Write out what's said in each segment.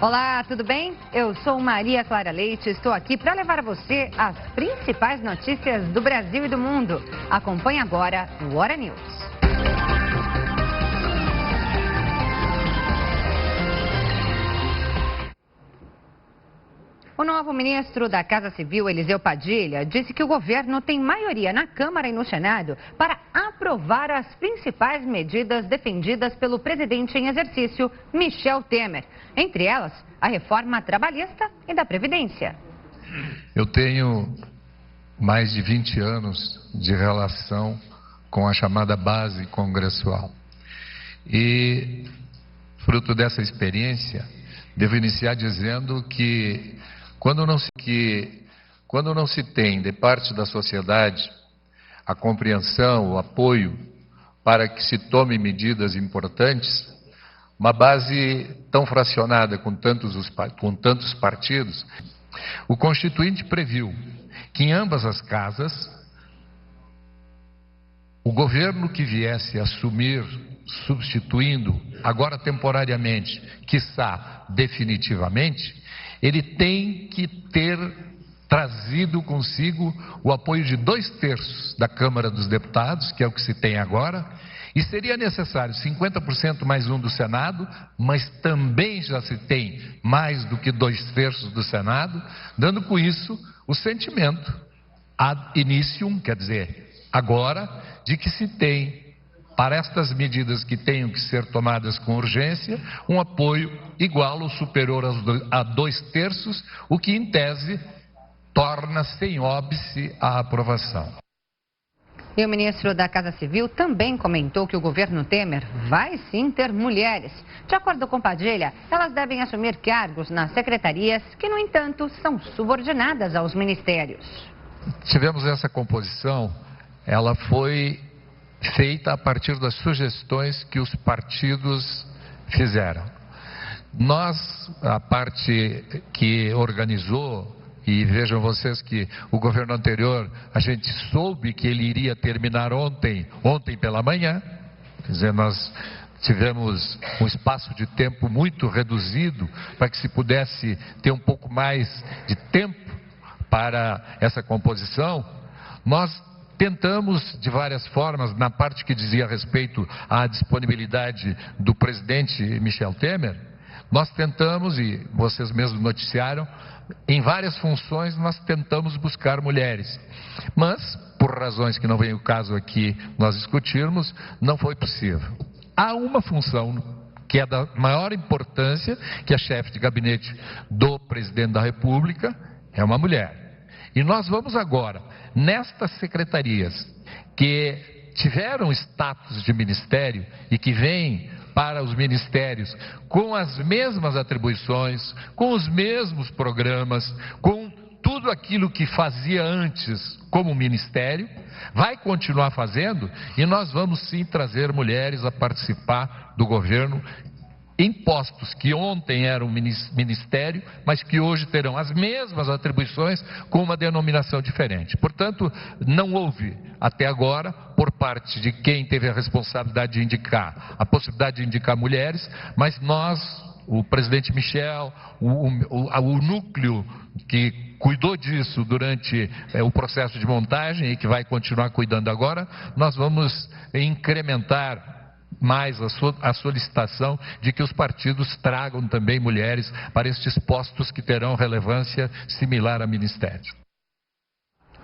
Olá, tudo bem? Eu sou Maria Clara Leite e estou aqui para levar a você as principais notícias do Brasil e do mundo. Acompanhe agora o Hora News. O novo ministro da Casa Civil, Eliseu Padilha, disse que o governo tem maioria na Câmara e no Senado para aprovar as principais medidas defendidas pelo presidente em exercício, Michel Temer. Entre elas, a reforma trabalhista e da Previdência. Eu tenho mais de 20 anos de relação com a chamada base congressual. E, fruto dessa experiência, devo iniciar dizendo que quando não se tem de parte da sociedade a compreensão, o apoio para que se tome medidas importantes, uma base tão fracionada com tantos partidos, o Constituinte previu que em ambas as casas o governo que viesse assumir, substituindo, agora temporariamente, quiçá definitivamente, ele tem que ter trazido consigo o apoio de 2/3 da Câmara dos Deputados, que é o que se tem agora, e seria necessário 50% mais 1 do Senado, mas também já se tem mais do que 2/3 do Senado, dando com isso o sentimento ad initium, quer dizer, agora, de que se tem para estas medidas que tenham que ser tomadas com urgência, um apoio igual ou superior a 2/3, o que, em tese, torna sem óbice a aprovação. E o ministro da Casa Civil também comentou que o governo Temer vai sim ter mulheres. De acordo com Padilha, elas devem assumir cargos nas secretarias que, no entanto, são subordinadas aos ministérios. Tivemos essa composição, ela foi feita a partir das sugestões que os partidos fizeram. Nós, a parte que organizou, e vejam vocês que o governo anterior, a gente soube que ele iria terminar ontem pela manhã, quer dizer, nós tivemos um espaço de tempo muito reduzido para que se pudesse ter um pouco mais de tempo para essa composição. Nós tentamos, de várias formas, na parte que dizia respeito à disponibilidade do presidente Michel Temer, nós tentamos, e vocês mesmos noticiaram, em várias funções nós tentamos buscar mulheres. Mas, por razões que não vem o caso aqui nós discutirmos, não foi possível. Há uma função que é da maior importância, que a chefe de gabinete do presidente da República é uma mulher. E nós vamos agora, nestas secretarias que tiveram status de ministério e que vêm para os ministérios com as mesmas atribuições, com os mesmos programas, com tudo aquilo que fazia antes como ministério, vai continuar fazendo, e nós vamos sim trazer mulheres a participar do governo em postos que ontem eram ministério, mas que hoje terão as mesmas atribuições com uma denominação diferente. Portanto, não houve, até agora, por parte de quem teve a responsabilidade de indicar, a possibilidade de indicar mulheres, mas nós, o presidente Michel, o núcleo que cuidou disso durante o processo de montagem e que vai continuar cuidando agora, nós vamos incrementar mais a solicitação de que os partidos tragam também mulheres para estes postos que terão relevância similar a ministério.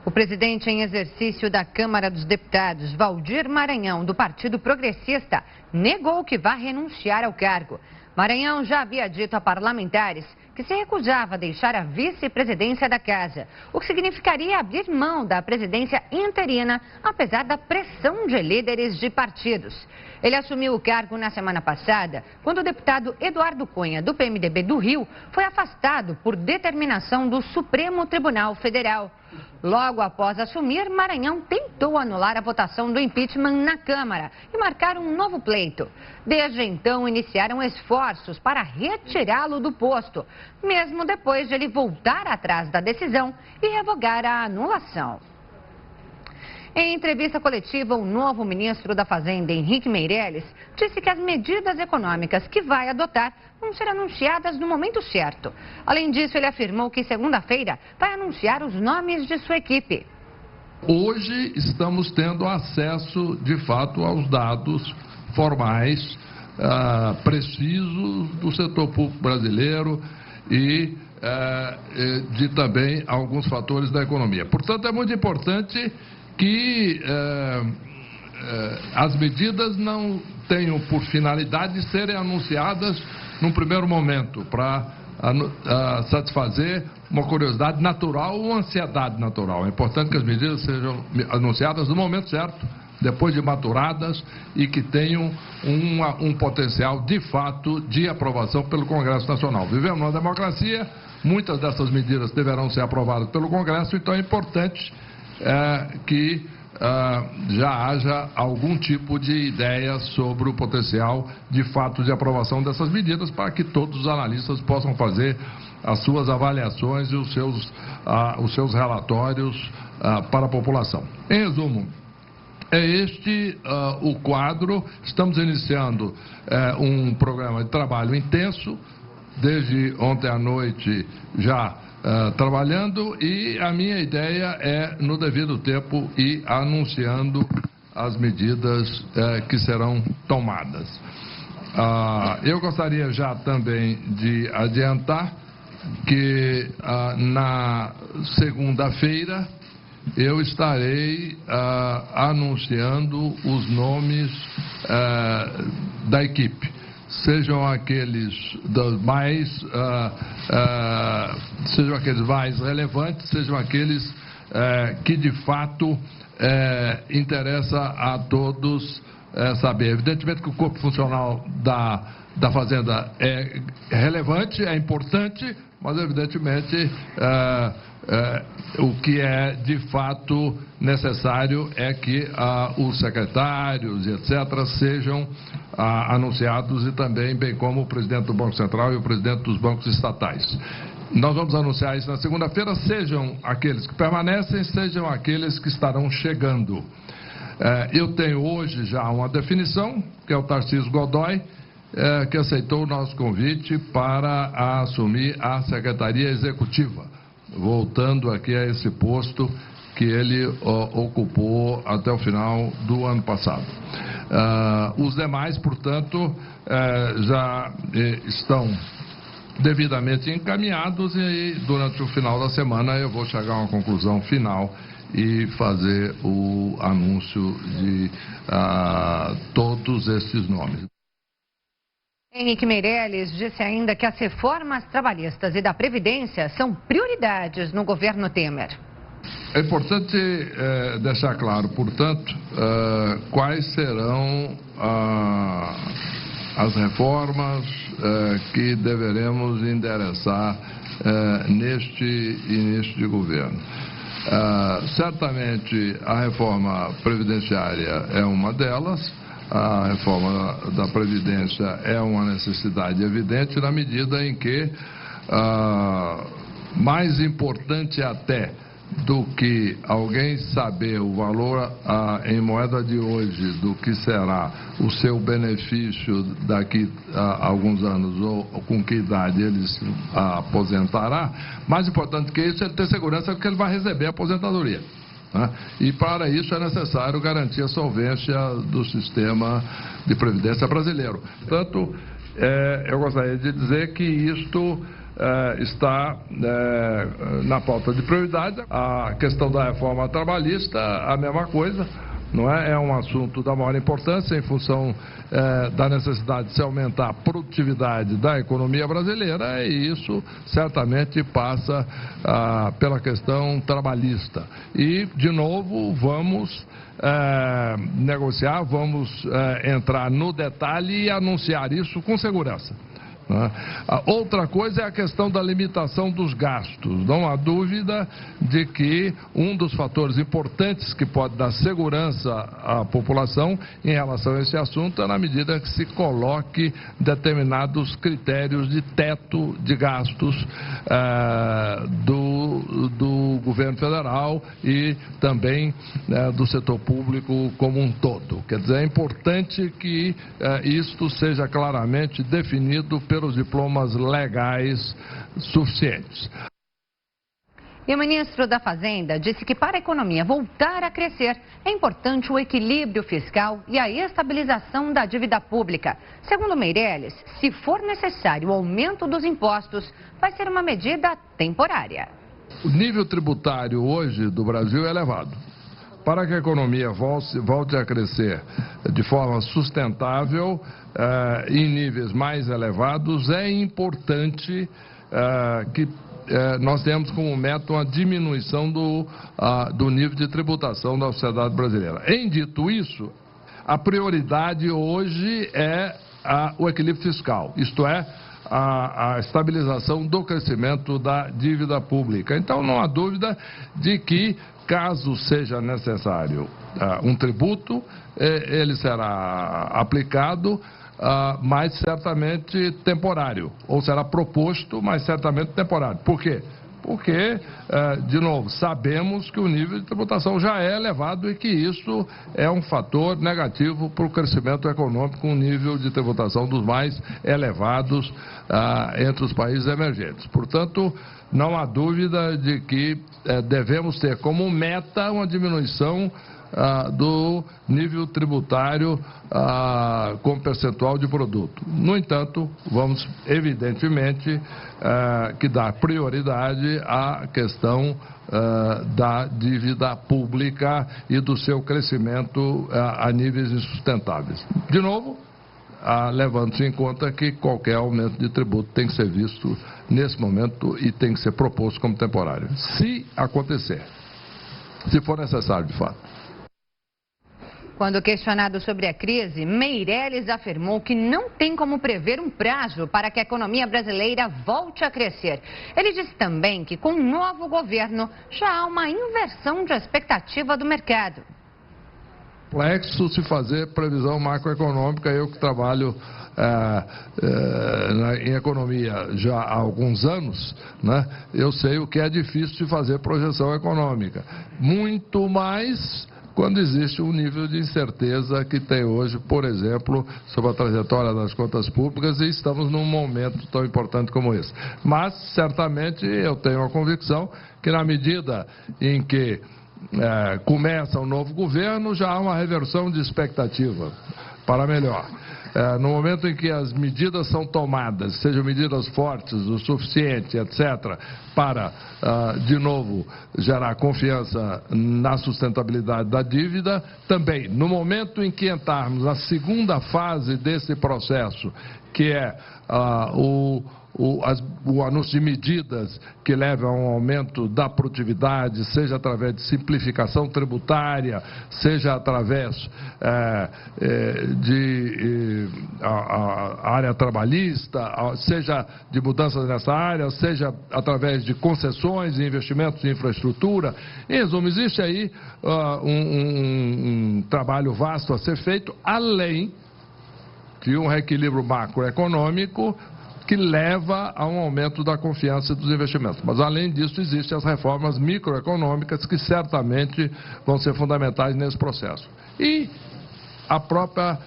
O presidente em exercício da Câmara dos Deputados, Valdir Maranhão, do Partido Progressista, negou que vá renunciar ao cargo. Maranhão já havia dito a parlamentares que se recusava a deixar a vice-presidência da casa, o que significaria abrir mão da presidência interina, apesar da pressão de líderes de partidos. Ele assumiu o cargo na semana passada, quando o deputado Eduardo Cunha, do PMDB do Rio, foi afastado por determinação do Supremo Tribunal Federal. Logo após assumir, Maranhão tentou anular a votação do impeachment na Câmara e marcar um novo pleito. Desde então, iniciaram esforços para retirá-lo do posto, mesmo depois de ele voltar atrás da decisão e revogar a anulação. Em entrevista coletiva, o novo ministro da Fazenda, Henrique Meirelles, disse que as medidas econômicas que vai adotar vão ser anunciadas no momento certo. Além disso, ele afirmou que segunda-feira vai anunciar os nomes de sua equipe. Hoje estamos tendo acesso, de fato, aos dados formais, precisos do setor público brasileiro e de também alguns fatores da economia. Portanto, é muito importante que as medidas não tenham por finalidade serem anunciadas num primeiro momento, para satisfazer uma curiosidade natural ou uma ansiedade natural. É importante que as medidas sejam anunciadas no momento certo, depois de maturadas e que tenham um potencial de fato de aprovação pelo Congresso Nacional. Vivemos numa democracia, muitas dessas medidas deverão ser aprovadas pelo Congresso, então é importante que já haja algum tipo de ideia sobre o potencial de fato de aprovação dessas medidas, para que todos os analistas possam fazer as suas avaliações e os seus relatórios para a população. Em resumo, é este o quadro. Estamos iniciando um programa de trabalho intenso, desde ontem à noite já trabalhando, e a minha ideia é, no devido tempo, ir anunciando as medidas que serão tomadas. Eu gostaria já também de adiantar que na segunda-feira eu estarei anunciando os nomes da equipe, sejam aqueles mais relevantes, sejam aqueles que de fato interessa a todos saber. Evidentemente que o corpo funcional da Fazenda é relevante, é importante, mas evidentemente o que é de fato necessário é que os secretários e etc. sejam anunciados, e também, bem como o presidente do Banco Central e o presidente dos bancos estatais. Nós vamos anunciar isso na segunda-feira, sejam aqueles que permanecem, sejam aqueles que estarão chegando. Eu tenho hoje já uma definição, que é o Tarcísio Godoy, que aceitou o nosso convite para assumir a Secretaria Executiva, voltando aqui a esse posto que ele ocupou até o final do ano passado. Os demais, portanto, já estão devidamente encaminhados, e durante o final da semana eu vou chegar a uma conclusão final e fazer o anúncio de todos esses nomes. Henrique Meirelles disse ainda que as reformas trabalhistas e da Previdência são prioridades no governo Temer. É importante deixar claro, portanto, quais serão as reformas que deveremos endereçar neste início de governo. Certamente a reforma previdenciária é uma delas. A reforma da Previdência é uma necessidade evidente, na medida em que, mais importante até do que alguém saber o valor em moeda de hoje do que será o seu benefício daqui a alguns anos, ou com que idade ele se aposentará, mais importante que isso é ele ter segurança de que ele vai receber a aposentadoria. E para isso é necessário garantir a solvência do sistema de previdência brasileiro. Portanto, eu gostaria de dizer que isto está na pauta de prioridade. A questão da reforma trabalhista, a mesma coisa, não é? É um assunto da maior importância em função da necessidade de se aumentar a produtividade da economia brasileira, e isso certamente passa pela questão trabalhista. E, de novo, vamos negociar, vamos entrar no detalhe e anunciar isso com segurança. A outra coisa é a questão da limitação dos gastos. Não há dúvida de que um dos fatores importantes que pode dar segurança à população em relação a esse assunto é na medida que se coloque determinados critérios de teto de gastos do governo federal e também do setor público como um todo. Quer dizer, é importante que isto seja claramente definido pelos diplomas legais suficientes. E o ministro da Fazenda disse que para a economia voltar a crescer, é importante o equilíbrio fiscal e a estabilização da dívida pública. Segundo Meirelles, se for necessário o aumento dos impostos, vai ser uma medida temporária. O nível tributário hoje do Brasil é elevado. Para que a economia volte a crescer de forma sustentável, em níveis mais elevados, é importante que nós temos como meta uma diminuição do nível de tributação da sociedade brasileira. Em dito isso, a prioridade hoje é o equilíbrio fiscal, isto é, a estabilização do crescimento da dívida pública. Então, não há dúvida de que, caso seja necessário um tributo, ele será aplicado, mas certamente temporário, ou será proposto, mas certamente temporário. Por quê? Porque, de novo, sabemos que o nível de tributação já é elevado e que isso é um fator negativo para o crescimento econômico, um nível de tributação dos mais elevados entre os países emergentes. Portanto, não há dúvida de que devemos ter como meta uma diminuição do nível tributário como percentual de produto. No entanto, vamos evidentemente que dar prioridade à questão da dívida pública e do seu crescimento a níveis insustentáveis. De novo, levando-se em conta que qualquer aumento de tributo tem que ser visto nesse momento e tem que ser proposto como temporário. Se acontecer, se for necessário de fato. Quando questionado sobre a crise, Meirelles afirmou que não tem como prever um prazo para que a economia brasileira volte a crescer. Ele disse também que com o novo governo já há uma inversão de expectativa do mercado. Complexo se fazer previsão macroeconômica. Eu que trabalho em economia já há alguns anos, né, eu sei o que é difícil de fazer projeção econômica. Muito mais quando existe um nível de incerteza que tem hoje, por exemplo, sobre a trajetória das contas públicas, e estamos num momento tão importante como esse. Mas, certamente, eu tenho a convicção que na medida em que começa um novo governo, já há uma reversão de expectativa para melhor. No momento em que as medidas são tomadas, sejam medidas fortes o suficiente, etc., para, de novo, gerar confiança na sustentabilidade da dívida, também, no momento em que entrarmos na segunda fase desse processo, que é o anúncio de medidas que levam a um aumento da produtividade, seja através de simplificação tributária, seja através de a área trabalhista, seja de mudanças nessa área, seja através de concessões e investimentos em infraestrutura. Em resumo, existe aí um trabalho vasto a ser feito, além de um reequilíbrio macroeconômico que leva a um aumento da confiança dos investimentos. Mas, além disso, existem as reformas microeconômicas que certamente vão ser fundamentais nesse processo. E a própria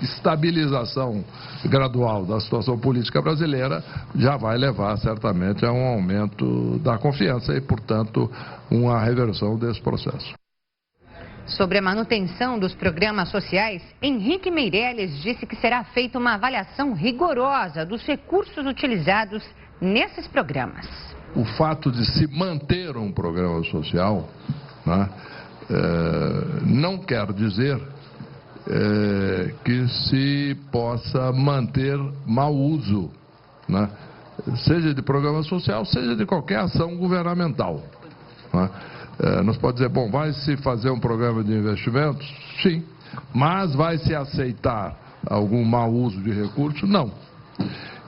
estabilização gradual da situação política brasileira já vai levar, certamente, a um aumento da confiança e, portanto, uma reversão desse processo. Sobre a manutenção dos programas sociais, Henrique Meirelles disse que será feita uma avaliação rigorosa dos recursos utilizados nesses programas. O fato de se manter um programa social, né, não quer dizer que se possa manter mau uso, né, seja de programa social, seja de qualquer ação governamental, né. Nós podemos dizer, bom, vai se fazer um programa de investimentos? Sim. Mas vai se aceitar algum mau uso de recursos? Não.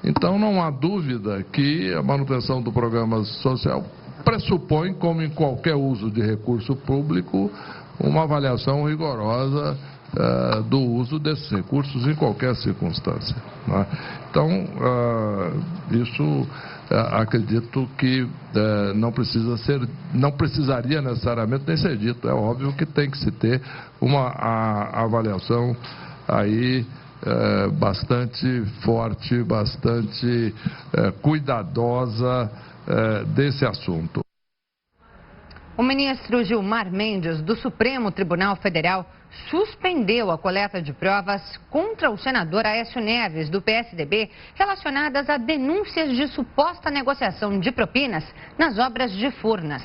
Então, não há dúvida que a manutenção do programa social pressupõe, como em qualquer uso de recurso público, uma avaliação rigorosa do uso desses recursos em qualquer circunstância, né? Então, isso acredito que não precisaria necessariamente nem ser dito. É óbvio que tem que se ter uma avaliação aí bastante forte, bastante cuidadosa desse assunto. O ministro Gilmar Mendes, do Supremo Tribunal Federal, suspendeu a coleta de provas contra o senador Aécio Neves, do PSDB, relacionadas a denúncias de suposta negociação de propinas nas obras de Furnas.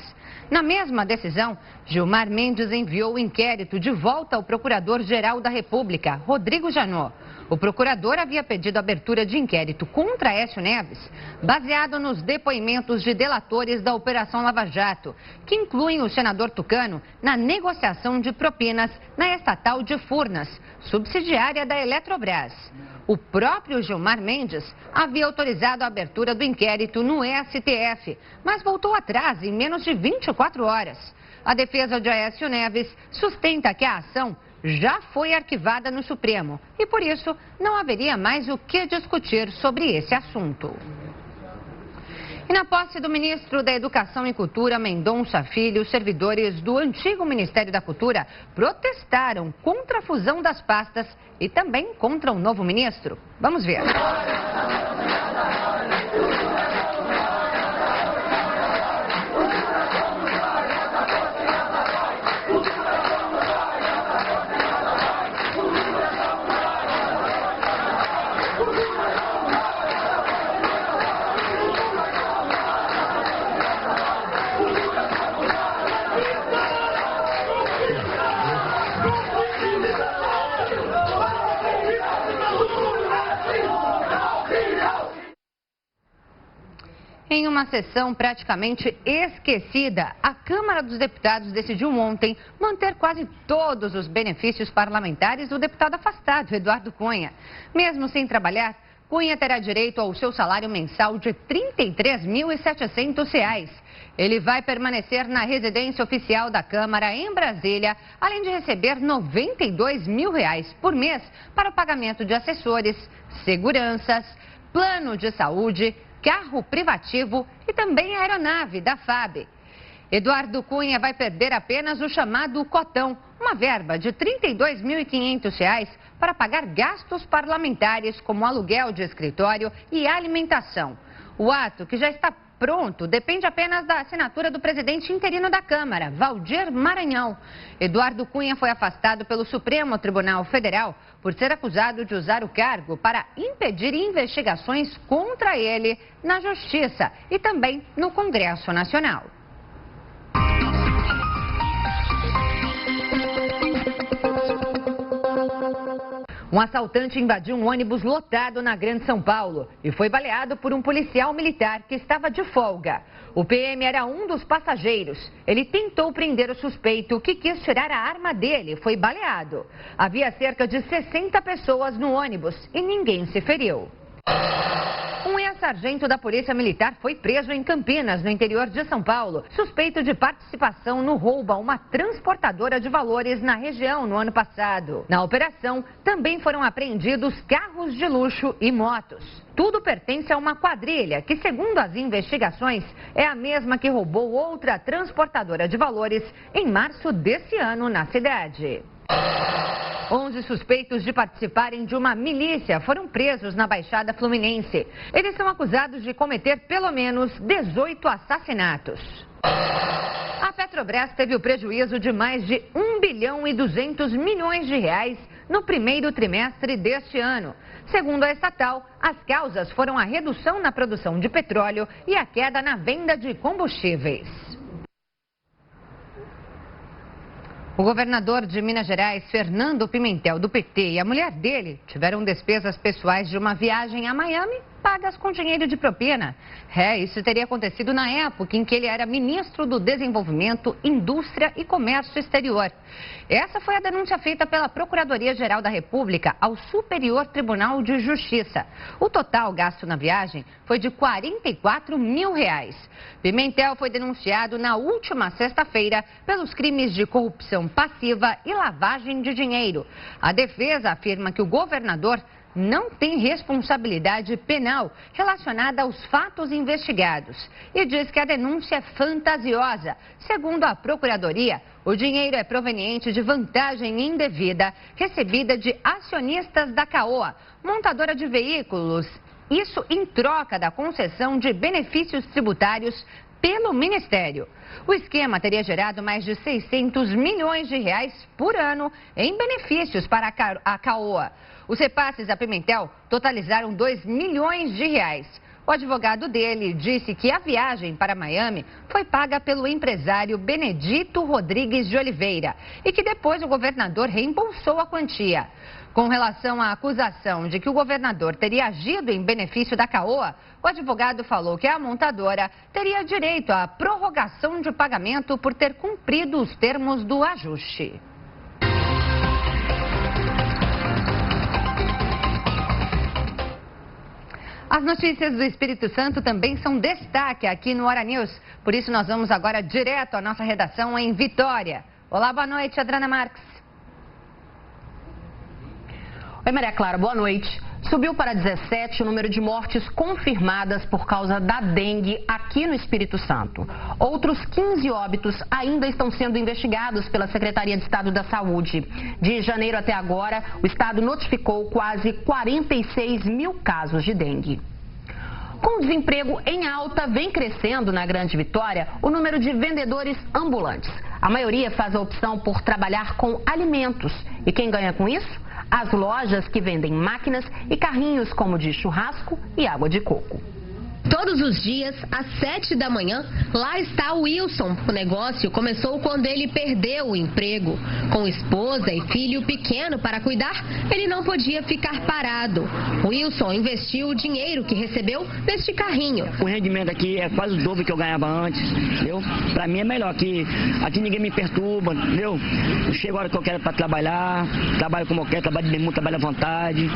Na mesma decisão, Gilmar Mendes enviou o inquérito de volta ao Procurador-Geral da República, Rodrigo Janot. O procurador havia pedido abertura de inquérito contra Aécio Neves, baseado nos depoimentos de delatores da Operação Lava Jato, que incluem o senador tucano na negociação de propinas na estatal de Furnas, subsidiária da Eletrobras. O próprio Gilmar Mendes havia autorizado a abertura do inquérito no STF, mas voltou atrás em menos de 24 horas. A defesa de Aécio Neves sustenta que a ação já foi arquivada no Supremo e, por isso, não haveria mais o que discutir sobre esse assunto. E na posse do ministro da Educação e Cultura, Mendonça Filho, servidores do antigo Ministério da Cultura protestaram contra a fusão das pastas e também contra o novo ministro. Vamos ver. Em uma sessão praticamente esquecida, a Câmara dos Deputados decidiu ontem manter quase todos os benefícios parlamentares do deputado afastado, Eduardo Cunha. Mesmo sem trabalhar, Cunha terá direito ao seu salário mensal de R$ 33.700. Ele vai permanecer na residência oficial da Câmara em Brasília, além de receber R$ 92 mil por mês para o pagamento de assessores, seguranças, plano de saúde, carro privativo e também a aeronave da FAB. Eduardo Cunha vai perder apenas o chamado cotão, uma verba de R$ 32.500 para pagar gastos parlamentares como aluguel de escritório e alimentação. O ato, que já está pronto, depende apenas da assinatura do presidente interino da Câmara, Valdir Maranhão. Eduardo Cunha foi afastado pelo Supremo Tribunal Federal por ser acusado de usar o cargo para impedir investigações contra ele na Justiça e também no Congresso Nacional. Um assaltante invadiu um ônibus lotado na Grande São Paulo e foi baleado por um policial militar que estava de folga. O PM era um dos passageiros. Ele tentou prender o suspeito que quis tirar a arma dele e foi baleado. Havia cerca de 60 pessoas no ônibus e ninguém se feriu. Um ex-sargento da Polícia Militar foi preso em Campinas, no interior de São Paulo, suspeito de participação no roubo a uma transportadora de valores na região no ano passado. Na operação, também foram apreendidos carros de luxo e motos. Tudo pertence a uma quadrilha que, segundo as investigações, é a mesma que roubou outra transportadora de valores em março desse ano na cidade. 11 suspeitos de participarem de uma milícia foram presos na Baixada Fluminense. Eles são acusados de cometer pelo menos 18 assassinatos. A Petrobras teve o prejuízo de mais de 1 bilhão e 200 milhões de reais no primeiro trimestre deste ano. Segundo a estatal, as causas foram a redução na produção de petróleo e a queda na venda de combustíveis. O governador de Minas Gerais, Fernando Pimentel, do PT, e a mulher dele tiveram despesas pessoais de uma viagem a Miami pagas com dinheiro de propina. Isso teria acontecido na época em que ele era ministro do Desenvolvimento, Indústria e Comércio Exterior. Essa foi a denúncia feita pela Procuradoria-Geral da República ao Superior Tribunal de Justiça. O total gasto na viagem foi de R$44 mil. Pimentel foi denunciado na última sexta-feira pelos crimes de corrupção passiva e lavagem de dinheiro. A defesa afirma que o governador não tem responsabilidade penal relacionada aos fatos investigados e diz que a denúncia é fantasiosa. Segundo a Procuradoria, o dinheiro é proveniente de vantagem indevida recebida de acionistas da Caoa, montadora de veículos. Isso em troca da concessão de benefícios tributários pelo Ministério. O esquema teria gerado mais de R$600 milhões por ano em benefícios para a Caoa. Os repasses a Pimentel totalizaram R$2 milhões. O advogado dele disse que a viagem para Miami foi paga pelo empresário Benedito Rodrigues de Oliveira e que depois o governador reembolsou a quantia. Com relação à acusação de que o governador teria agido em benefício da Caoa, o advogado falou que a montadora teria direito à prorrogação de pagamento por ter cumprido os termos do ajuste. As notícias do Espírito Santo também são destaque aqui no Hora News. Por isso, nós vamos agora direto à nossa redação em Vitória. Olá, boa noite, Adriana Marques. Oi, Maria Clara, boa noite. Subiu para 17 o número de mortes confirmadas por causa da dengue aqui no Espírito Santo. Outros 15 óbitos ainda estão sendo investigados pela Secretaria de Estado da Saúde. De janeiro até agora, o estado notificou quase 46 mil casos de dengue. Com o desemprego em alta, vem crescendo na Grande Vitória o número de vendedores ambulantes. A maioria faz a opção por trabalhar com alimentos. E quem ganha com isso? As lojas que vendem máquinas e carrinhos como de churrasco e água de coco. Todos os dias, às 7 da manhã, lá está o Wilson. O negócio começou quando ele perdeu o emprego. Com esposa e filho pequeno para cuidar, ele não podia ficar parado. O Wilson investiu o dinheiro que recebeu neste carrinho. O rendimento aqui é quase o dobro que eu ganhava antes, entendeu? Para mim é melhor, aqui ninguém me perturba, entendeu? Eu chego a hora que eu quero para trabalhar, trabalho como eu quero, trabalho de bermuda, trabalho à vontade.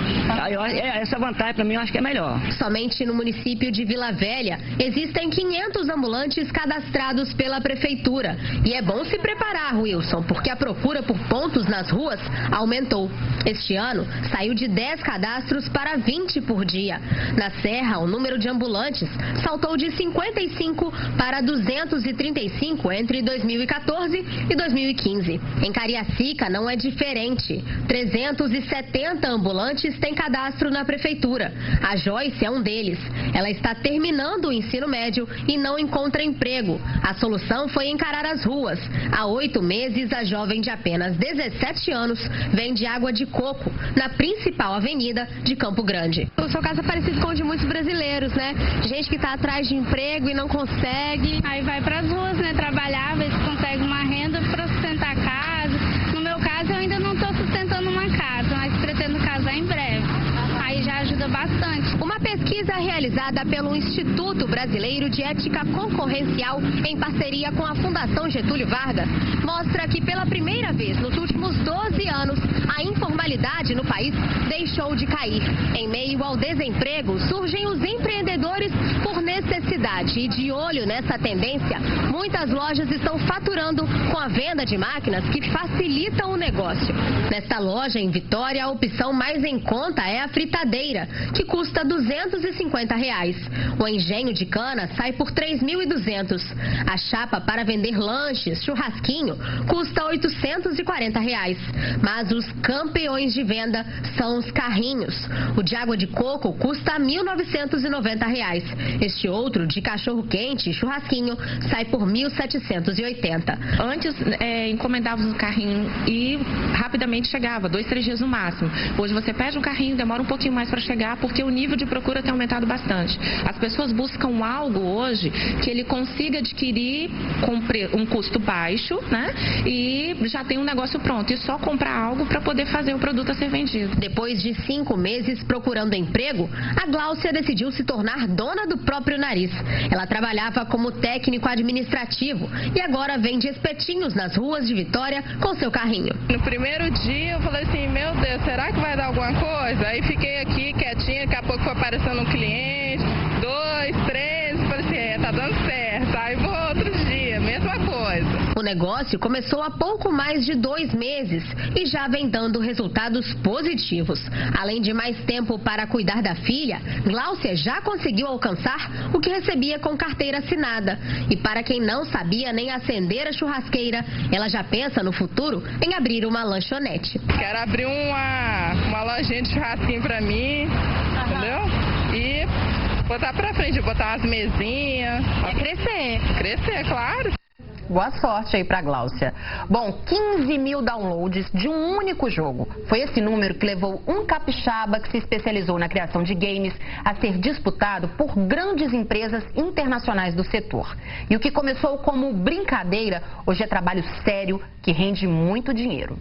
Essa vantagem para mim eu acho que é melhor. Somente no município de Vila Velha, existem 500 ambulantes cadastrados pela prefeitura. E é bom se preparar, Wilson, porque a procura por pontos nas ruas aumentou. Este ano, saiu de 10 cadastros para 20 por dia. Na Serra, o número de ambulantes saltou de 55 para 235 entre 2014 e 2015. Em Cariacica, não é diferente. 370 ambulantes têm cadastro na prefeitura. A Joyce é um deles. Ela está terminando o ensino médio e não encontra emprego. A solução foi encarar as ruas. Há 8 meses, a jovem de apenas 17 anos vende água de coco na principal avenida de Campo Grande. O seu caso é parecido com o de muitos brasileiros, né? Gente que está atrás de emprego e não consegue. Aí vai para as ruas, né? Trabalhar, ver se consegue uma renda para sustentar a casa. No meu caso, eu ainda não estou sustentando uma casa, mas pretendo casar em breve. Aí já ajuda bastante. Uma pesquisa realizada pelo Instituto Brasileiro de Ética Concorrencial, em parceria com a Fundação Getúlio Vargas, mostra que pela primeira vez nos últimos 12 anos, a informalidade no país deixou de cair. Em meio ao desemprego, surgem os empreendedores por necessidade. E de olho nessa tendência, muitas lojas estão faturando com a venda de máquinas que facilitam o negócio. Nesta loja em Vitória, a opção mais em conta é a fritadeira, que custa R$250. O engenho de cana sai por R$3.200. A chapa para vender lanches, churrasquinho, custa R$840. Mas os campeões de venda são os carrinhos. O de água de coco custa R$1.990. Este outro, de cachorro-quente e churrasquinho sai por R$ 1.780. Antes, encomendávamos um carrinho e rapidamente chegava, 2, 3 dias no máximo. Hoje você pede um carrinho, demora um pouquinho mais para chegar, porque o nível de procura tem aumentado bastante. As pessoas buscam algo hoje que ele consiga adquirir com um custo baixo, né? E já tem um negócio pronto. E só comprar algo para poder fazer o produto a ser vendido. Depois de 5 meses procurando emprego, a Gláucia decidiu se tornar dona do próprio nariz. Ela trabalhava como técnico administrativo e agora vende espetinhos nas ruas de Vitória com seu carrinho. No primeiro dia eu falei assim, meu Deus, será que vai dar alguma coisa? Aí fiquei aqui quietinha, daqui a pouco foi aparecendo um cliente, 2, 3, falei assim, tá dando certo. Aí vou outro dia, mesma coisa. O negócio começou há pouco mais de 2 meses e já vem dando resultados positivos. Além de mais tempo para cuidar da filha, Gláucia já conseguiu alcançar o que recebia com carteira assinada. E para quem não sabia nem acender a churrasqueira, ela já pensa no futuro em abrir uma lanchonete. Quero abrir uma lojinha de churrasquinho pra mim, entendeu? E botar pra frente, botar umas mesinhas. Crescer. Crescer, claro. Boa sorte aí pra Gláucia. Bom, 15 mil downloads de um único jogo. Foi esse número que levou um capixaba que se especializou na criação de games a ser disputado por grandes empresas internacionais do setor. E o que começou como brincadeira, hoje é trabalho sério que rende muito dinheiro.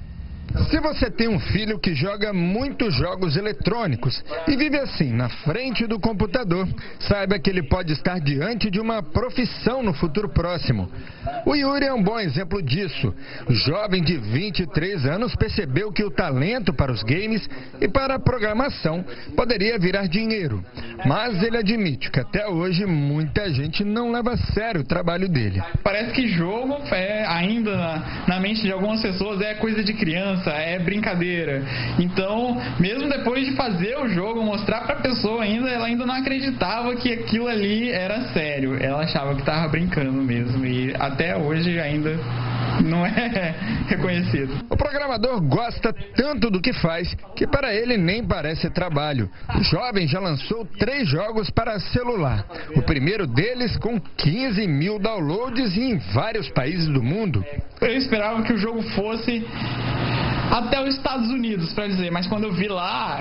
Se você tem um filho que joga muitos jogos eletrônicos e vive assim, na frente do computador, saiba que ele pode estar diante de uma profissão no futuro próximo. O Yuri é um bom exemplo disso. O jovem de 23 anos percebeu que o talento para os games e para a programação poderia virar dinheiro. Mas ele admite que até hoje muita gente não leva a sério o trabalho dele. Parece que jogo ainda na mente de algumas pessoas é coisa de criança, é brincadeira. Então, mesmo depois de fazer o jogo, mostrar pra pessoa ela ainda não acreditava que aquilo ali era sério. Ela achava que tava brincando mesmo. E até hoje ainda não é reconhecido. O programador gosta tanto do que faz que para ele nem parece trabalho. O jovem já lançou 3 jogos para celular. O primeiro deles com 15 mil downloads em vários países do mundo. Eu esperava que o jogo fosse até os Estados Unidos, para dizer, mas quando eu vi lá,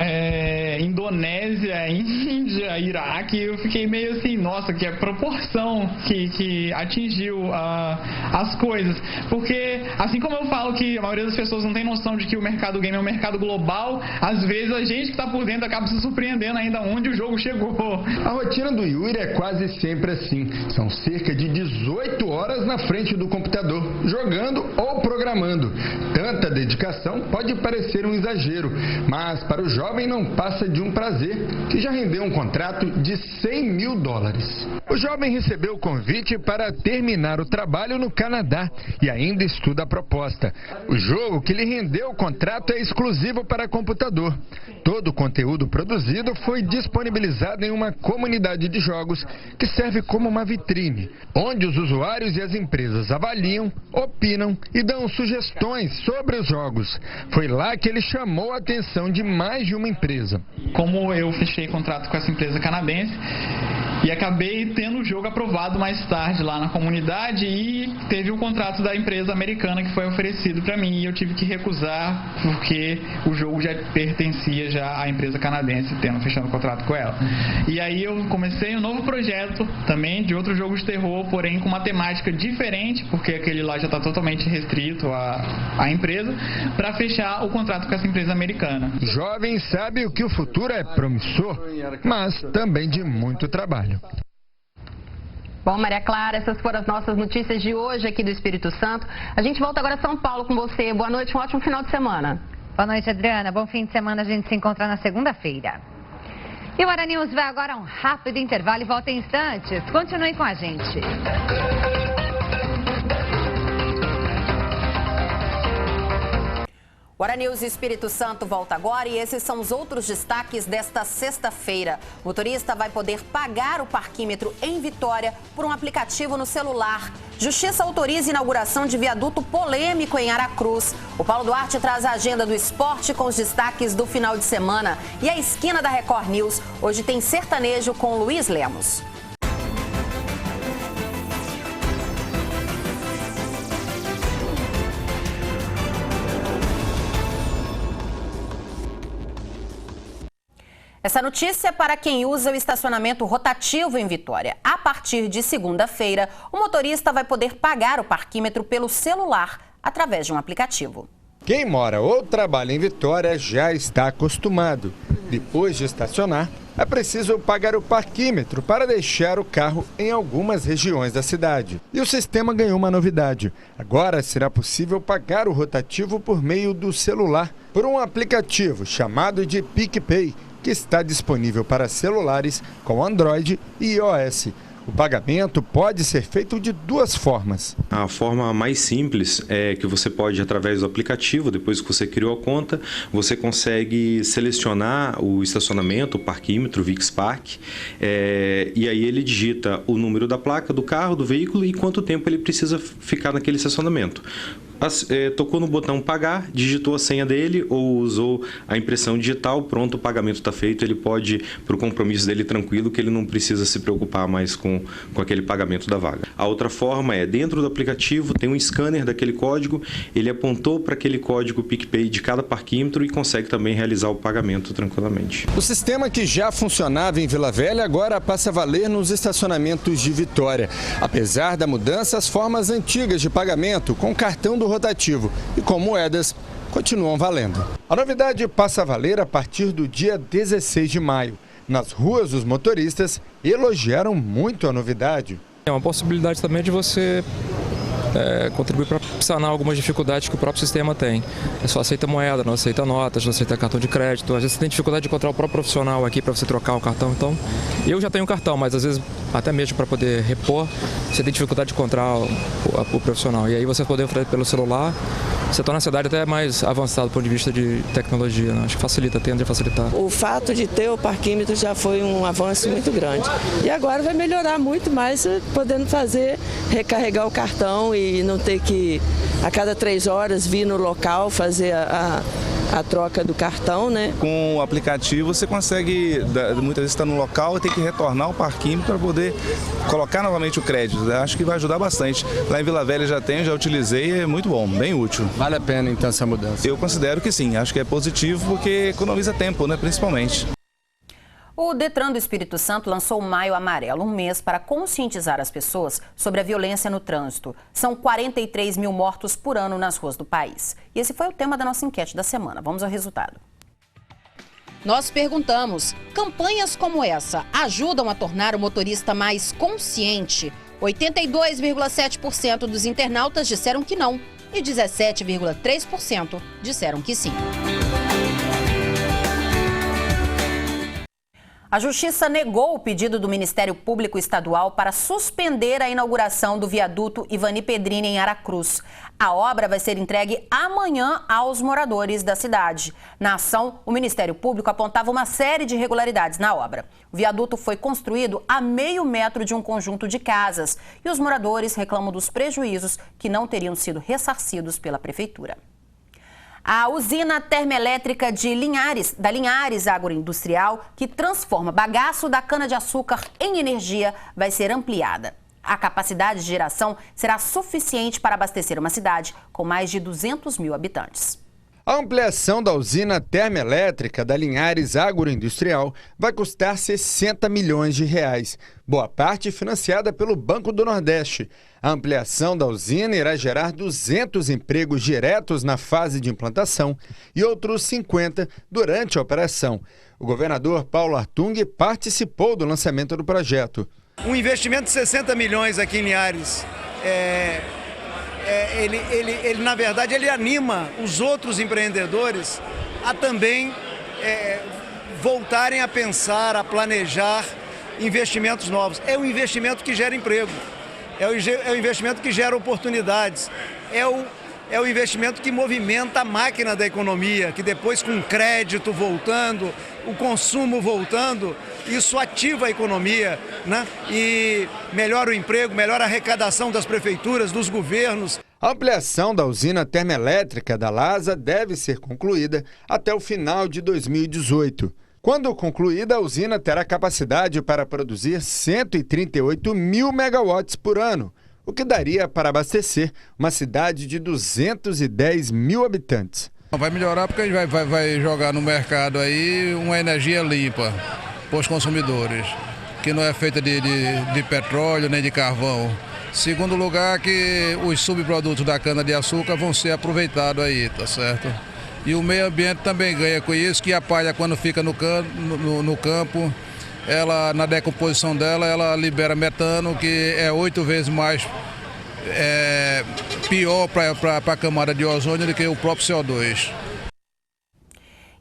Indonésia, Índia, Iraque, eu fiquei meio assim, nossa, que a proporção que atingiu as coisas. Porque, assim como eu falo que a maioria das pessoas não tem noção de que o mercado game é um mercado global, às vezes a gente que está por dentro acaba se surpreendendo ainda onde o jogo chegou. A rotina do Yuri é quase sempre assim. São cerca de 18 horas na frente do computador, jogando ou programando. Tanta dedicação pode parecer um exagero, mas para o jovem não passa de um prazer, que já rendeu um contrato de $100 mil. O jovem recebeu o convite para terminar o trabalho no Canadá e ainda estuda a proposta. O jogo que lhe rendeu o contrato é exclusivo para computador. Todo o conteúdo produzido foi disponibilizado em uma comunidade de jogos que serve como uma vitrine, onde os usuários e as empresas avaliam, opinam e dão sugestões sobre os jogos. Foi lá que ele chamou a atenção de mais de uma empresa. Como eu fechei contrato com essa empresa canadense e acabei tendo o jogo aprovado mais tarde lá na comunidade e teve o contrato da empresa americana que foi oferecido para mim e eu tive que recusar porque o jogo já pertencia já à empresa canadense, fechando o contrato com ela. E aí eu comecei um novo projeto também de outro jogo de terror, porém com uma temática diferente, porque aquele lá já está totalmente restrito à empresa, para fechar o contrato com essa empresa americana. O jovem sabe que o futuro é promissor, mas também de muito trabalho. Bom, Maria Clara, essas foram as nossas notícias de hoje aqui do Espírito Santo. A gente volta agora a São Paulo com você. Boa noite, um ótimo final de semana. Boa noite, Adriana. Bom fim de semana. A gente se encontra na segunda-feira. E o Hora News vai agora a um rápido intervalo e volta em instantes. Continue com a gente. O Hora News Espírito Santo volta agora e esses são os outros destaques desta sexta-feira. O motorista vai poder pagar o parquímetro em Vitória por um aplicativo no celular. Justiça autoriza a inauguração de viaduto polêmico em Aracruz. O Paulo Duarte traz a agenda do esporte com os destaques do final de semana. E a esquina da Record News hoje tem sertanejo com Luiz Lemos. Essa notícia é para quem usa o estacionamento rotativo em Vitória. A partir de segunda-feira, o motorista vai poder pagar o parquímetro pelo celular através de um aplicativo. Quem mora ou trabalha em Vitória já está acostumado. Depois de estacionar, é preciso pagar o parquímetro para deixar o carro em algumas regiões da cidade. E o sistema ganhou uma novidade. Agora será possível pagar o rotativo por meio do celular por um aplicativo chamado de PicPay, que está disponível para celulares com Android e iOS. O pagamento pode ser feito de duas formas. A forma mais simples é que você pode, através do aplicativo, depois que você criou a conta, você consegue selecionar o estacionamento, o parquímetro, o VixPark, e aí ele digita o número da placa do carro, do veículo e quanto tempo ele precisa ficar naquele estacionamento. Tocou no botão pagar, digitou a senha dele ou usou a impressão digital, pronto, o pagamento está feito, ele pode ir para o compromisso dele tranquilo, que ele não precisa se preocupar mais com aquele pagamento da vaga. A outra forma é, dentro do aplicativo tem um scanner daquele código, ele apontou para aquele código PicPay de cada parquímetro e consegue também realizar o pagamento tranquilamente. O sistema que já funcionava em Vila Velha agora passa a valer nos estacionamentos de Vitória. Apesar da mudança, as formas antigas de pagamento com cartão do rotativo e com moedas continuam valendo. A novidade passa a valer a partir do dia 16 de maio. Nas ruas, os motoristas elogiaram muito a novidade. É uma possibilidade também de você contribuir para sanar algumas dificuldades que o próprio sistema tem. É só aceita moeda, não aceita notas, não aceita cartão de crédito. Às vezes você tem dificuldade de encontrar o próprio profissional aqui para você trocar o cartão. Então, eu já tenho um cartão, mas às vezes até mesmo para poder repor, você tem dificuldade de encontrar o profissional. E aí você poder fazer pelo celular, você torna a cidade até mais avançada do ponto de vista de tecnologia, né? Acho que facilita, tende a facilitar. O fato de ter o parquímetro já foi um avanço muito grande. E agora vai melhorar muito mais, podendo recarregar o cartão e não ter que, a cada 3 horas, vir no local fazer a troca do cartão, né? Com o aplicativo você consegue, muitas vezes está no local e tem que retornar o parquímetro para poder colocar novamente o crédito. Acho que vai ajudar bastante. Lá em Vila Velha já utilizei, é muito bom, bem útil. Vale a pena então essa mudança? Eu considero que sim, acho que é positivo porque economiza tempo, né, principalmente. O Detran do Espírito Santo lançou o Maio Amarelo, um mês para conscientizar as pessoas sobre a violência no trânsito. São 43 mil mortos por ano nas ruas do país. E esse foi o tema da nossa enquete da semana. Vamos ao resultado. Nós perguntamos, campanhas como essa ajudam a tornar o motorista mais consciente? 82,7% dos internautas disseram que não e 17,3% disseram que sim. A Justiça negou o pedido do Ministério Público Estadual para suspender a inauguração do viaduto Ivani Pedrini em Aracruz. A obra vai ser entregue amanhã aos moradores da cidade. Na ação, o Ministério Público apontava uma série de irregularidades na obra. O viaduto foi construído a meio metro de um conjunto de casas e os moradores reclamam dos prejuízos que não teriam sido ressarcidos pela Prefeitura. A usina termoelétrica da Linhares Agroindustrial, que transforma bagaço da cana-de-açúcar em energia, vai ser ampliada. A capacidade de geração será suficiente para abastecer uma cidade com mais de 200 mil habitantes. A ampliação da usina termoelétrica da Linhares Agroindustrial vai custar 60 milhões de reais, boa parte financiada pelo Banco do Nordeste. A ampliação da usina irá gerar 200 empregos diretos na fase de implantação e outros 50 durante a operação. O governador Paulo Artung participou do lançamento do projeto. Um investimento de 60 milhões aqui em Linhares, na verdade, ele anima os outros empreendedores a também voltarem a pensar, a planejar investimentos novos. É um investimento que gera emprego, é o investimento que gera oportunidades, é o investimento que movimenta a máquina da economia, que depois, com crédito voltando, o consumo voltando, isso ativa a economia, né? E melhora o emprego, melhora a arrecadação das prefeituras, dos governos. A ampliação da usina termoelétrica da LASA deve ser concluída até o final de 2018. Quando concluída, a usina terá capacidade para produzir 138 mil megawatts por ano, o que daria para abastecer uma cidade de 210 mil habitantes. Vai melhorar porque a gente vai jogar no mercado aí uma energia limpa para os consumidores, que não é feita de petróleo nem de carvão. Segundo lugar, que os subprodutos da cana-de-açúcar vão ser aproveitados aí, tá certo? E o meio ambiente também ganha com isso, que a palha, quando fica no campo, ela, na decomposição dela, ela libera metano, que é 8 vezes mais pior para a camada de ozônio do que o próprio CO2.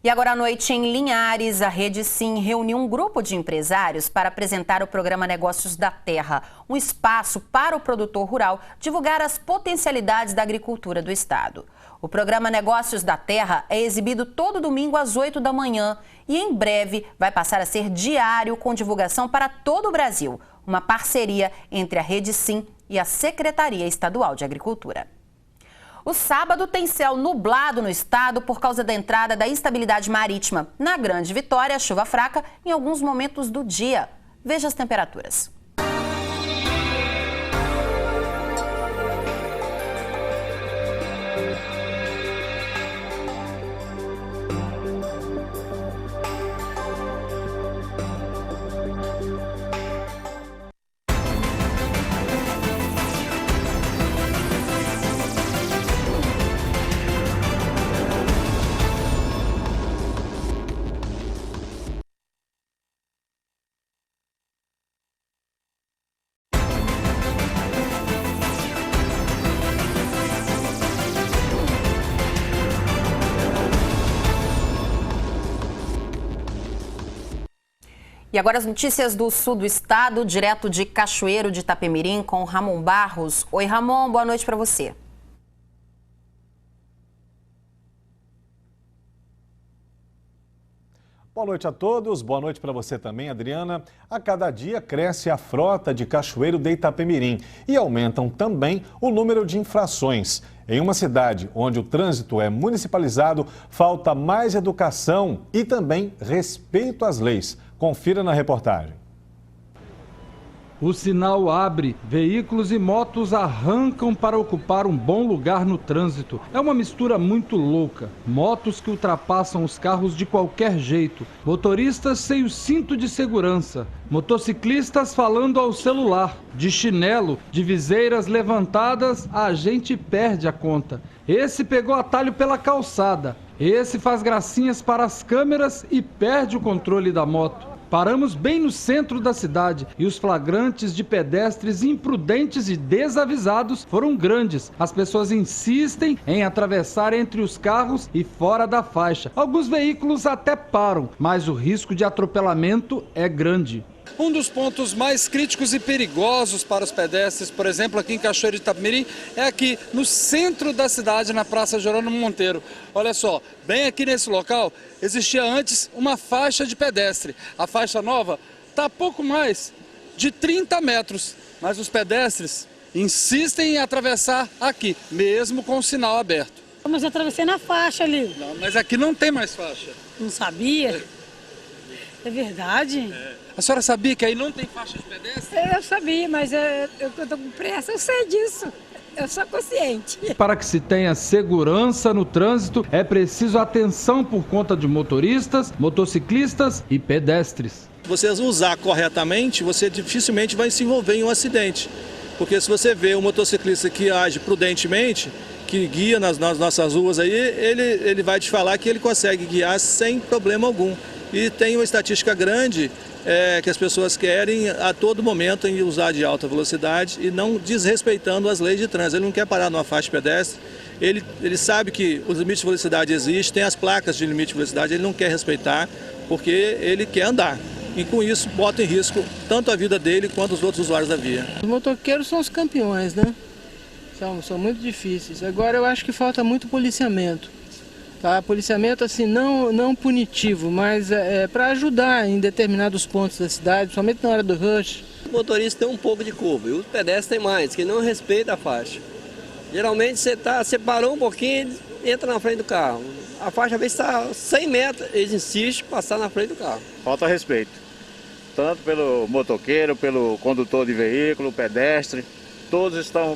E agora à noite, em Linhares, a Rede Sim reuniu um grupo de empresários para apresentar o programa Negócios da Terra, um espaço para o produtor rural divulgar as potencialidades da agricultura do estado. O programa Negócios da Terra é exibido todo domingo às 8 da manhã e em breve vai passar a ser diário com divulgação para todo o Brasil, uma parceria entre a Rede Sim e a Secretaria Estadual de Agricultura. O sábado tem céu nublado no estado por causa da entrada da instabilidade marítima. Na Grande Vitória, chuva fraca em alguns momentos do dia. Veja as temperaturas. E agora as notícias do sul do estado, direto de Cachoeiro de Itapemirim, com Ramon Barros. Oi, Ramon, boa noite para você. Boa noite a todos, boa noite para você também, Adriana. A cada dia cresce a frota de Cachoeiro de Itapemirim e aumentam também o número de infrações. Em uma cidade onde o trânsito é municipalizado, falta mais educação e também respeito às leis. Confira na reportagem. O sinal abre, veículos e motos arrancam para ocupar um bom lugar no trânsito. É uma mistura muito louca. Motos que ultrapassam os carros de qualquer jeito. Motoristas sem o cinto de segurança. Motociclistas falando ao celular. De chinelo, de viseiras levantadas, a gente perde a conta. Esse pegou atalho pela calçada. Esse faz gracinhas para as câmeras e perde o controle da moto. Paramos bem no centro da cidade e os flagrantes de pedestres imprudentes e desavisados foram grandes. As pessoas insistem em atravessar entre os carros e fora da faixa. Alguns veículos até param, mas o risco de atropelamento é grande. Um dos pontos mais críticos e perigosos para os pedestres, por exemplo, aqui em Cachoeiro de Itapemirim, é aqui no centro da cidade, na Praça Jerônimo Monteiro. Olha só, bem aqui nesse local existia antes uma faixa de pedestre. A faixa nova está a pouco mais de 30 metros, mas os pedestres insistem em atravessar aqui, mesmo com o sinal aberto. Mas eu atravessei na faixa ali. Não, mas aqui não tem mais faixa. Não sabia? É verdade? A senhora sabia que aí não tem faixa de pedestre? Eu sabia, mas eu tô com pressa, eu sei disso. Eu sou consciente. Para que se tenha segurança no trânsito, é preciso atenção por conta de motoristas, motociclistas e pedestres. Você usar corretamente, você dificilmente vai se envolver em um acidente. Porque se você vê um motociclista que age prudentemente, que guia nas nossas ruas aí, ele vai te falar que ele consegue guiar sem problema algum. E tem uma estatística grande que as pessoas querem a todo momento em usar de alta velocidade e não desrespeitando as leis de trânsito. Ele não quer parar numa faixa pedestre, ele sabe que os limites de velocidade existem, tem as placas de limite de velocidade, ele não quer respeitar porque ele quer andar. E com isso bota em risco tanto a vida dele quanto os outros usuários da via. Os motoqueiros são os campeões, né? São muito difíceis. Agora eu acho que falta muito policiamento. Tá? Policiamento assim, não punitivo, mas para ajudar em determinados pontos da cidade, somente na hora do rush. O motorista tem um pouco de curva e os pedestres tem mais, que não respeita a faixa. Geralmente você parou um pouquinho, ele entra na frente do carro. A faixa às vezes está 100 metros, eles insistem em passar na frente do carro. Falta respeito, tanto pelo motoqueiro, pelo condutor de veículo, pedestre, todos estão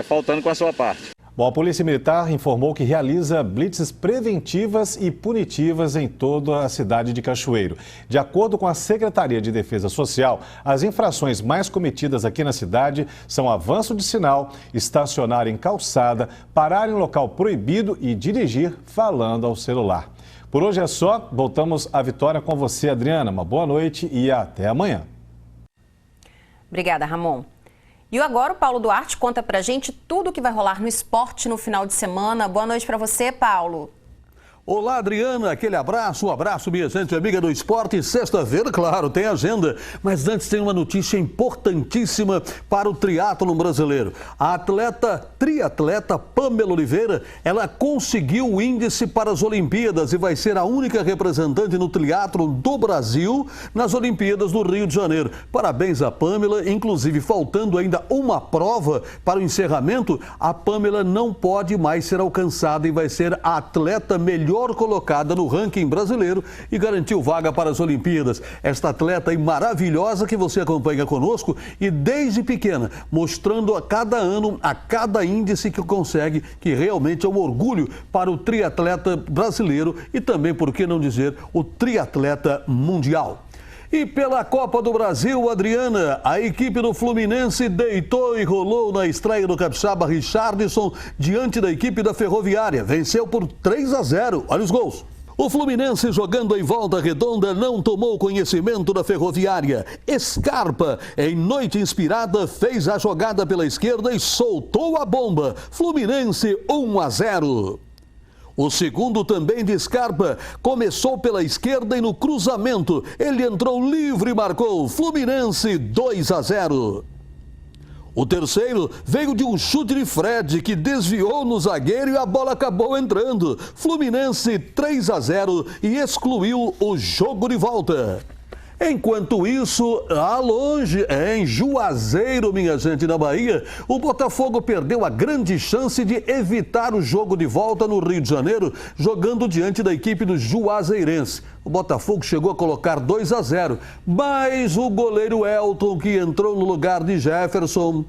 faltando com a sua parte. Bom, a Polícia Militar informou que realiza blitzes preventivas e punitivas em toda a cidade de Cachoeiro. De acordo com a Secretaria de Defesa Social, as infrações mais cometidas aqui na cidade são avanço de sinal, estacionar em calçada, parar em local proibido e dirigir falando ao celular. Por hoje é só, voltamos à Vitória com você, Adriana. Uma boa noite e até amanhã. Obrigada, Ramon. E agora o Paulo Duarte conta pra gente tudo o que vai rolar no esporte no final de semana. Boa noite pra você, Paulo. Olá, Adriana, aquele abraço, minha gente amiga do esporte. Sexta-feira, claro, tem agenda, mas antes tem uma notícia importantíssima para o triatlon brasileiro. A triatleta Pamela Oliveira, ela conseguiu o índice para as Olimpíadas e vai ser a única representante no triatlon do Brasil nas Olimpíadas do Rio de Janeiro. Parabéns a Pamela, inclusive faltando ainda uma prova para o encerramento, a Pamela não pode mais ser alcançada e vai ser a atleta melhor colocada no ranking brasileiro e garantiu vaga para as Olimpíadas. Esta atleta maravilhosa que você acompanha conosco e desde pequena, mostrando a cada ano, a cada índice que consegue, que realmente é um orgulho para o triatleta brasileiro e também, por que não dizer, o triatleta mundial. E pela Copa do Brasil, Adriana, a equipe do Fluminense deitou e rolou na estreia do capixaba Richarlison diante da equipe da Ferroviária. Venceu por 3-0. Olha os gols. O Fluminense, jogando em Volta Redonda, não tomou conhecimento da Ferroviária. Scarpa, em noite inspirada, fez a jogada pela esquerda e soltou a bomba. Fluminense 1-0. O segundo também de Scarpa, começou pela esquerda e no cruzamento, ele entrou livre e marcou. Fluminense 2-0. O terceiro veio de um chute de Fred, que desviou no zagueiro e a bola acabou entrando. Fluminense 3-0 e excluiu o jogo de volta. Enquanto isso, lá longe, em Juazeiro, minha gente, na Bahia, o Botafogo perdeu a grande chance de evitar o jogo de volta no Rio de Janeiro, jogando diante da equipe do Juazeirense. O Botafogo chegou a colocar 2-0, mas o goleiro Elton, que entrou no lugar de Jefferson,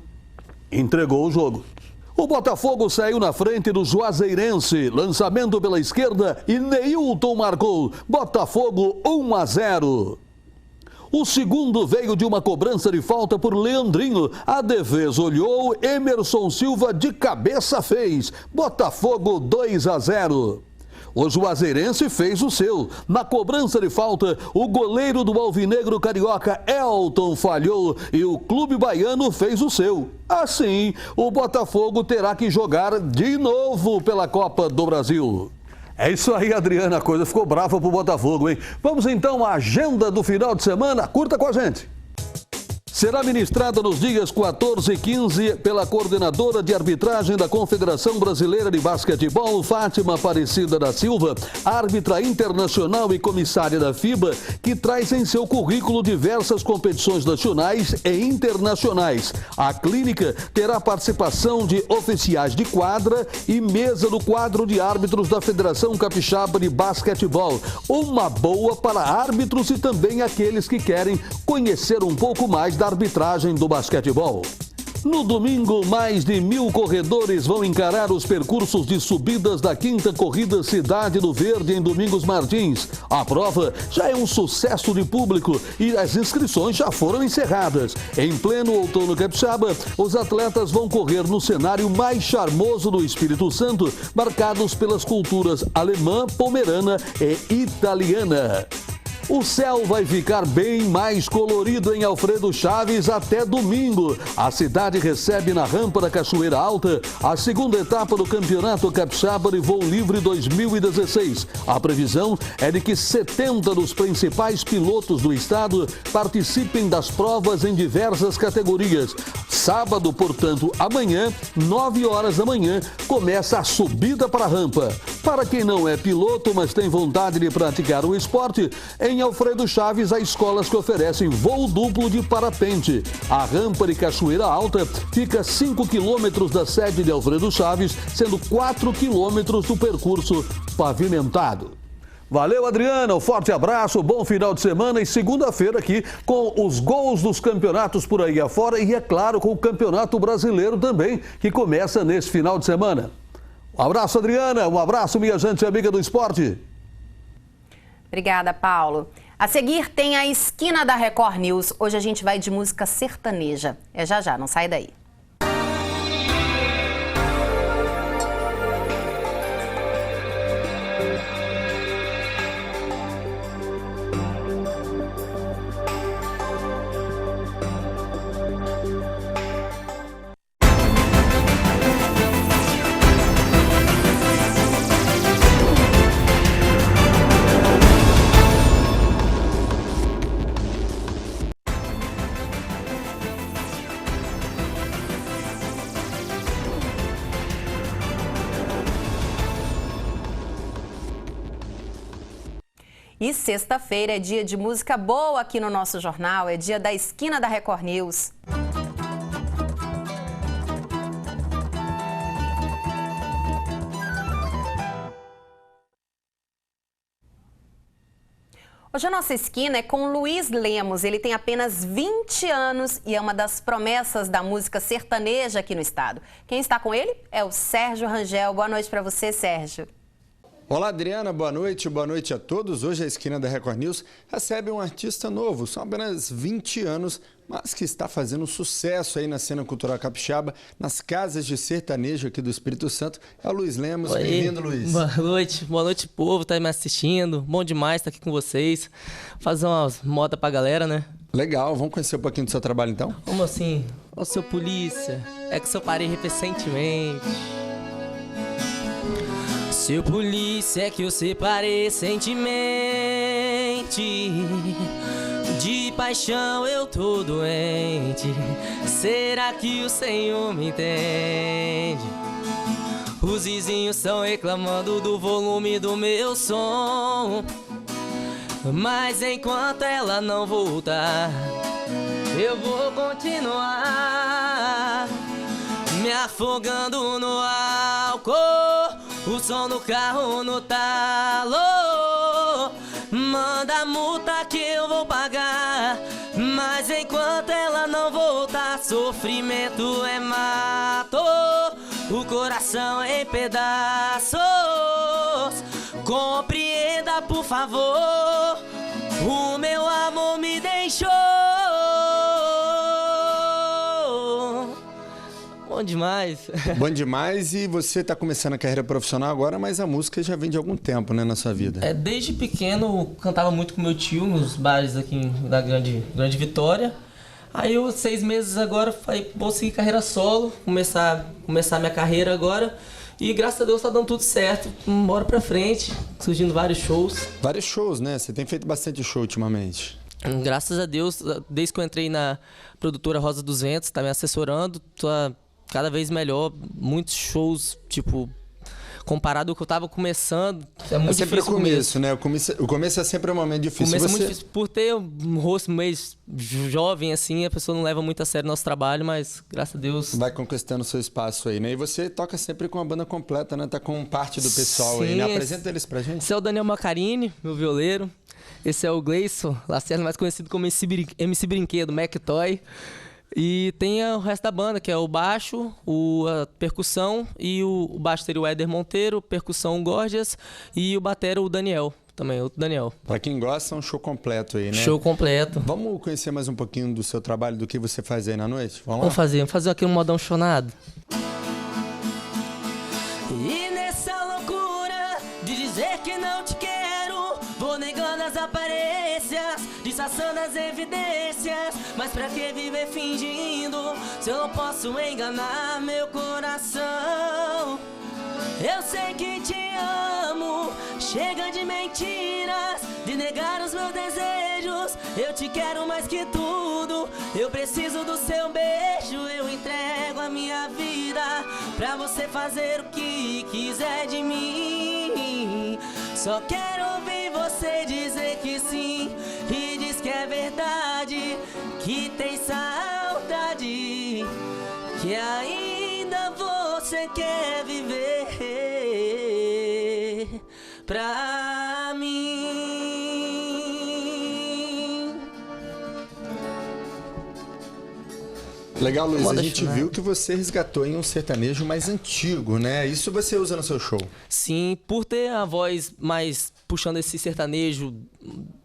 entregou o jogo. O Botafogo saiu na frente do Juazeirense, lançamento pela esquerda e Neilton marcou. Botafogo 1-0. O segundo veio de uma cobrança de falta por Leandrinho. A defesa olhou, Emerson Silva de cabeça fez. Botafogo 2-0. O Juazeirense fez o seu. Na cobrança de falta, o goleiro do Alvinegro Carioca, Elton, falhou e o clube baiano fez o seu. Assim, o Botafogo terá que jogar de novo pela Copa do Brasil. É isso aí, Adriana, a coisa ficou brava pro Botafogo, hein? Vamos então à agenda do final de semana, curta com a gente. Será ministrada nos dias 14 e 15 pela coordenadora de arbitragem da Confederação Brasileira de Basquetebol, Fátima Aparecida da Silva, árbitra internacional e comissária da FIBA, que traz em seu currículo diversas competições nacionais e internacionais. A clínica terá participação de oficiais de quadra e mesa do quadro de árbitros da Federação Capixaba de Basquetebol. Uma boa para árbitros e também aqueles que querem conhecer um pouco mais da arbitragem do basquetebol. No domingo, mais de 1000 corredores vão encarar os percursos de subidas da 5ª Corrida Cidade do Verde em Domingos Martins. A prova já é um sucesso de público e as inscrições já foram encerradas. Em pleno outono capixaba, os atletas vão correr no cenário mais charmoso do Espírito Santo, marcados pelas culturas alemã, pomerana e italiana. O céu vai ficar bem mais colorido em Alfredo Chaves até domingo. A cidade recebe na rampa da Cachoeira Alta a segunda etapa do Campeonato Capixaba de Voo Livre 2016. A previsão é de que 70 dos principais pilotos do estado participem das provas em diversas categorias. Sábado, portanto, amanhã, 9 horas da manhã, começa a subida para a rampa. Para quem não é piloto, mas tem vontade de praticar o esporte, em Alfredo Chaves há escolas que oferecem voo duplo de parapente. A rampa de Cachoeira Alta fica a 5 quilômetros da sede de Alfredo Chaves, sendo 4 quilômetros do percurso pavimentado. Valeu, Adriana, um forte abraço, bom final de semana e segunda-feira aqui com os gols dos campeonatos por aí afora e, é claro, com o Campeonato Brasileiro também, que começa nesse final de semana. Um abraço, Adriana, um abraço, minha gente amiga do esporte. Obrigada, Paulo. A seguir tem a Esquina da Record News. Hoje a gente vai de música sertaneja. É já, não sai daí. E sexta-feira é dia de música boa aqui no nosso jornal, é dia da Esquina da Record News. Hoje a nossa esquina é com Luiz Lemos. Ele tem apenas 20 anos e é uma das promessas da música sertaneja aqui no estado. Quem está com ele é o Sérgio Rangel. Boa noite para você, Sérgio. Olá, Adriana, boa noite a todos. Hoje a Esquina da Record News recebe um artista novo, são apenas 20 anos, mas que está fazendo sucesso aí na cena cultural capixaba, nas casas de sertanejo aqui do Espírito Santo. É o Luiz Lemos. Bem-vindo, Luiz. Boa noite, povo, tá me assistindo. Bom demais estar aqui com vocês. Fazer umas modas pra galera, né? Legal, vamos conhecer um pouquinho do seu trabalho então? Como assim? Ô, seu polícia, é que eu parei recentemente. Seu polícia, é que eu separei recentemente. De paixão eu tô doente. Será que o Senhor me entende? Os vizinhos estão reclamando do volume do meu som. Mas enquanto ela não voltar, eu vou continuar me afogando no álcool. O som do carro no talo. Manda a multa que eu vou pagar. Mas enquanto ela não voltar, sofrimento é mato. O coração em pedaços. Compreenda, por favor. O meu amor me deixou. Bom demais. Bom demais. E você está começando a carreira profissional agora, mas a música já vem de algum tempo, né, na sua vida? Desde pequeno, cantava muito com meu tio nos bares aqui da Grande Vitória. Aí eu, 6 meses agora, falei, vou seguir carreira solo, começar minha carreira agora. E graças a Deus tá dando tudo certo. Bora pra frente, surgindo vários shows. Vários shows, né? Você tem feito bastante show ultimamente. Graças a Deus, desde que eu entrei na produtora Rosa dos Ventos, tá me assessorando, tô cada vez melhor, muitos shows, tipo, comparado ao que eu tava começando, é muito sempre difícil o começo, né? O começo é sempre um momento difícil. O começo é muito difícil. Por ter um rosto meio jovem, assim, a pessoa não leva muito a sério o nosso trabalho, mas, graças a Deus... Vai conquistando seu espaço aí, né? E você toca sempre com a banda completa, né? Tá com parte do pessoal. Sim, aí, né? Apresenta eles pra gente. Esse é o Daniel Macarini, meu violeiro. Esse é o Gleison Lacerda, mais conhecido como MC Brinquedo, Mac Toy. E tem o resto da banda, que é o baixo, a percussão, e o baixo seria o Éder Monteiro, percussão o Gorgias e o batera o Daniel, também, outro Daniel. Pra quem gosta, é um show completo aí, né? Show completo. Vamos conhecer mais um pouquinho do seu trabalho, do que você faz aí na noite? Vamos fazer aqui um modão chonado. E nessa loucura de dizer que não te quero, vou negando as aparências, disfarçando as evidências. Mas pra que viver fingindo, se eu não posso enganar meu coração? Eu sei que te amo, chega de mentiras, de negar os meus desejos. Eu te quero mais que tudo, eu preciso do seu beijo. Eu entrego a minha vida pra você fazer o que quiser de mim. Só quero ouvir você dizer que sim, e diz que é verdade, que tem saudade, que ainda você quer viver pra mim. Legal, Luiz. Moda A gente chinela. viu que você resgatou em um sertanejo mais antigo, né? Isso você usa no seu show? Sim, por ter a voz mais puxando esse sertanejo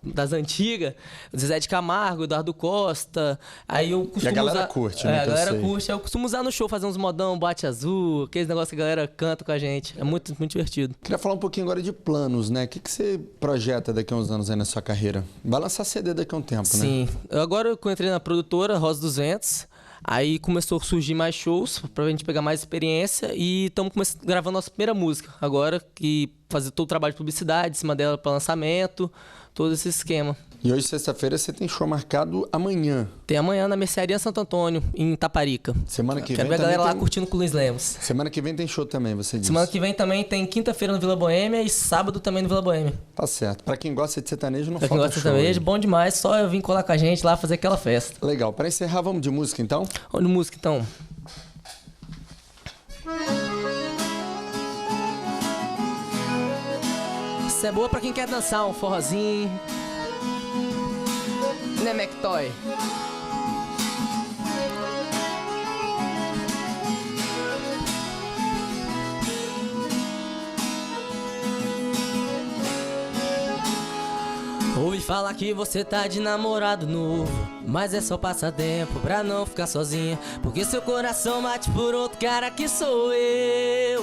das antigas, Zezé de Camargo, Eduardo Costa, aí eu costumo E a galera usar... curte, né? A que eu galera sei. curte, eu costumo usar no show, fazer uns modão, boate azul, aqueles negócios que a galera canta com a gente, é muito, muito divertido. Queria falar um pouquinho agora de planos, né? O que você projeta daqui a uns anos aí na sua carreira? Vai lançar CD daqui a um tempo, né? Sim, agora eu entrei na produtora Rosa dos Ventos, aí começou a surgir mais shows pra gente pegar mais experiência e estamos gravando nossa primeira música agora, que fazer todo o trabalho de publicidade em cima dela para lançamento, todo esse esquema. E hoje, sexta-feira, você tem show marcado amanhã. Tem amanhã na Mercearia Santo Antônio, em Taparica. Semana que Quero vem ver a galera lá tem... curtindo com o Luiz Lemos. Semana que vem tem show também, você disse. Semana que vem também tem quinta-feira no Vila Boêmia e sábado também no Vila Boêmia. Tá certo. Pra quem gosta de sertanejo, não Pra falta quem gosta de show. sertanejo, bom demais. Só eu vim colar com a gente lá, fazer aquela festa. Legal. Pra encerrar, vamos de música, então? Vamos de música, então. Isso é boa pra quem quer dançar um forrozinho. Né, McToy? Ouvi falar que você tá de namorado novo, mas é só passatempo pra não ficar sozinha, porque seu coração bate por outro cara que sou eu.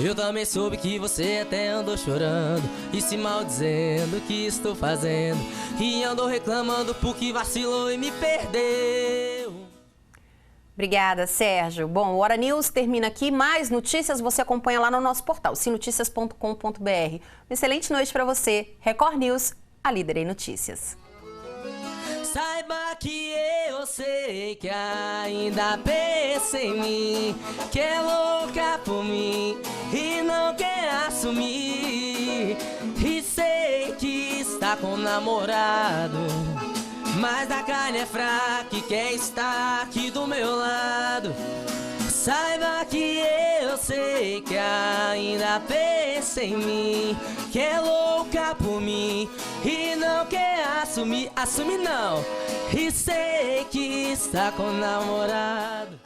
Eu também soube que você até andou chorando e se maldizendo que estou fazendo, e andou reclamando porque vacilou e me perdeu. Obrigada, Sérgio. Bom, o Hora News termina aqui. Mais notícias você acompanha lá no nosso portal, sinoticias.com.br. Uma excelente noite para você. Record News, a líder em notícias. Saiba que eu sei que ainda pensa em mim, que é louca por mim e não quer assumir. E sei que está com namorado, mas a carne é fraca e quer estar aqui do meu lado. Saiba que eu sei que ainda pensa em mim, que é louca por mim e não quer assumir, assume não. E sei que está com namorado.